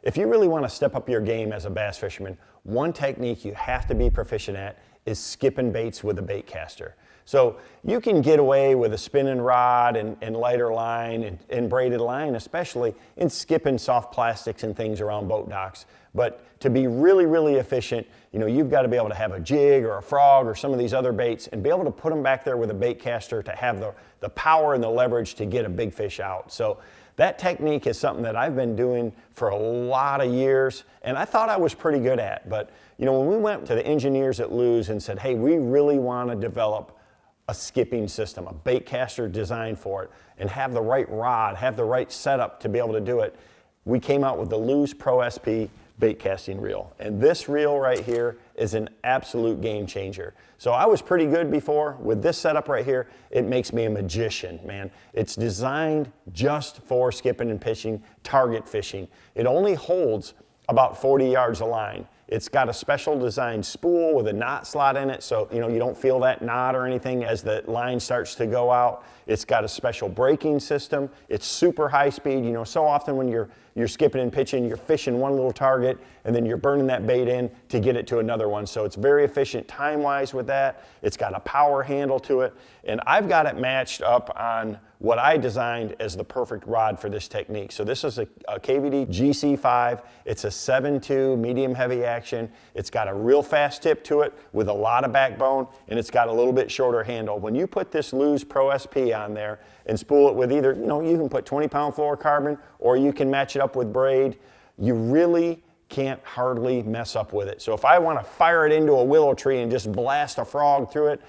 If you really want to step up your game as a bass fisherman, one technique you have to be proficient at is skipping baits with a baitcaster. So you can get away with a spinning rod and lighter line and braided line, especially in skipping soft plastics and things around boat docks. But to be really, really efficient, you've got to be able to have a jig or a frog or some of these other baits and be able to put them back there with a baitcaster to have the power and the leverage to get a big fish out. So that technique is something that I've been doing for a lot of years, and I thought I was pretty good at. But when we went to the engineers at Lew's and said, hey, we really want to develop a skipping system, a baitcaster designed for it, and have the right rod, have the right setup to be able to do it, we came out with the Lew's Pro SP bait casting reel. And this reel right here is an absolute game changer. So I was pretty good before. With this setup right here, it makes me a magician, man. It's designed just for skipping and fishing, target fishing. It only holds about 40 yards of line. It's got a special designed spool with a knot slot in it, so you don't feel that knot or anything as the line starts to go out. It's got a special braking system. It's super high speed. So often when you're skipping and pitching, you're fishing one little target and then you're burning that bait in to get it to another one. So it's very efficient time-wise with that. It's got a power handle to it, and I've got it matched up on what I designed as the perfect rod for this technique. So this is a KVD GC5. It's a 7.2 medium heavy action. It's got a real fast tip to it with a lot of backbone, and it's got a little bit shorter handle. When you put this Lew's Pro SP on there and spool it with either, you can put 20-pound fluorocarbon or you can match it up with braid, you really can't hardly mess up with it. So if I want to fire it into a willow tree and just blast a frog through it,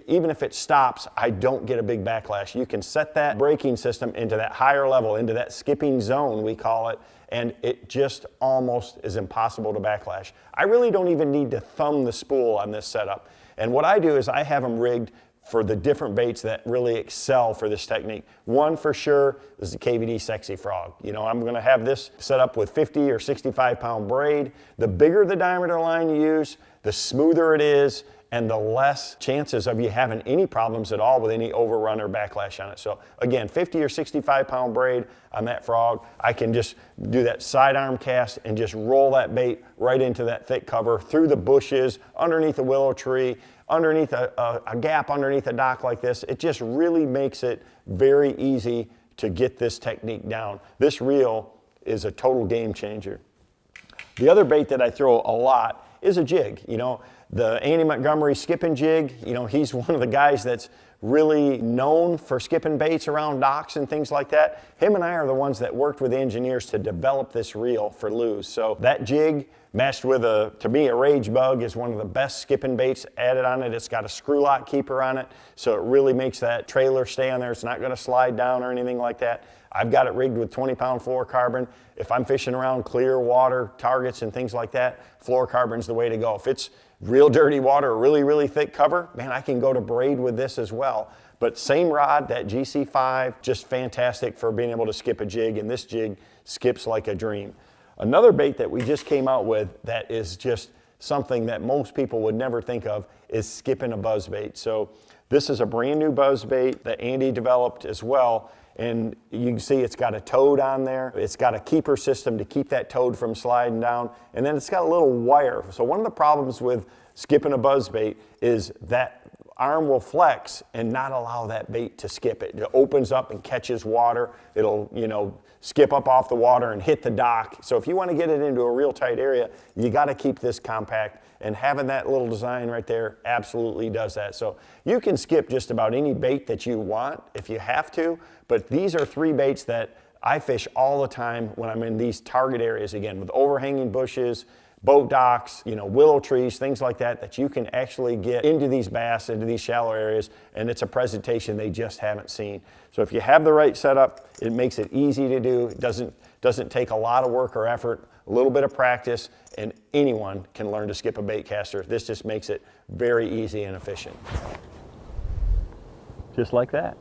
even if it stops, I don't get a big backlash. You can set that braking system into that higher level, into that skipping zone, we call it, and it just almost is impossible to backlash. I really don't even need to thumb the spool on this setup. And what I do is I have them rigged for the different baits that really excel for this technique. One for sure is the KVD Sexy Frog. I'm gonna have this set up with 50 or 65-pound braid. The bigger the diameter line you use, the smoother it is, and the less chances of you having any problems at all with any overrun or backlash on it. So again, 50 or 65-pound braid on that frog. I can just do that sidearm cast and just roll that bait right into that thick cover, through the bushes, underneath a willow tree, underneath a gap underneath a dock like this. It just really makes it very easy to get this technique down. This reel is a total game changer. The other bait that I throw a lot is a jig. The Andy Montgomery skipping jig, he's one of the guys that's really known for skipping baits around docks and things like that. Him and I are the ones that worked with the engineers to develop this reel for Lew's. So that jig meshed with to me, a rage bug is one of the best skipping baits added on it. It's got a screw lock keeper on it, so it really makes that trailer stay on there. It's not gonna slide down or anything like that. I've got it rigged with 20-pound fluorocarbon. If I'm fishing around clear water targets and things like that, fluorocarbon's the way to go. If it's real dirty water, really, really thick cover, man, I can go to braid with this as well. But same rod, that GC5, just fantastic for being able to skip a jig, and this jig skips like a dream. Another bait that we just came out with that is just something that most people would never think of is skipping a buzzbait. So this is a brand new buzzbait that Andy developed as well. And you can see it's got a toad on there. It's got a keeper system to keep that toad from sliding down. And then it's got a little wire. So one of the problems with skipping a buzzbait is that arm will flex and not allow that bait to skip it. It opens up and catches water. It'll, skip up off the water and hit the dock. So if you want to get it into a real tight area, you got to keep this compact. And having that little design right there absolutely does that. So you can skip just about any bait that you want if you have to, but these are three baits that I fish all the time when I'm in these target areas, again, with overhanging bushes, boat docks, willow trees, things like that, that you can actually get into these bass, into these shallow areas, and it's a presentation they just haven't seen. So if you have the right setup, it makes it easy to do. It doesn't take a lot of work or effort, a little bit of practice, and anyone can learn to skip a bait caster. This just makes it very easy and efficient. Just like that.